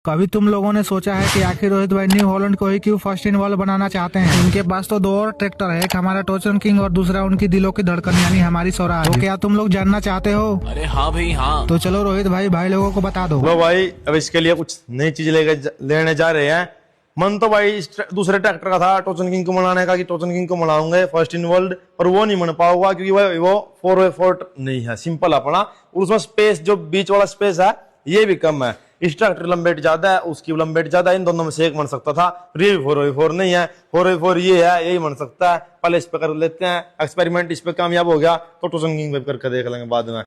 कभी तुम लोगों ने सोचा है कि आखिर रोहित भाई न्यू हॉलैंड को ही क्यों फर्स्ट इन्वॉल्व बनाना चाहते हैं? उनके पास तो 2 और ट्रैक्टर है, एक हमारा टोचन किंग और दूसरा उनकी दिलों की धड़कन यानी हमारी स्वराज। तो क्या तुम लोग जानना चाहते हो? अरे हाँ भाई हाँ। तो चलो रोहित भाई लोगों को बता दो। लो भाई, अब इसके लिए कुछ नई चीज लेने जा रहे हैं। मन तो भाई दूसरे ट्रैक्टर का था टोचन किंग को मनाने का कि टोचन किंग को मनाऊंगे फर्स्ट इन वर्ल्ड, पर वो नहीं मन पाऊंगा क्योंकि वो 4x4 नहीं है, सिंपल अपना, और उसमें स्पेस जो बीच वाला स्पेस है ये भी कम है। इस ट्रैक्टर लंबेट ज्यादा है, उसकी लंबेट ज्यादा है, इन दोनों में से एक बन सकता था। ये 4x4 नहीं है, 4x4 ये है, यही बन सकता है। पहले इस पे कर लेते हैं एक्सपेरिमेंट, इस पे कामयाब हो गया तो टोचन किंग पे करके देख लेंगे बाद में।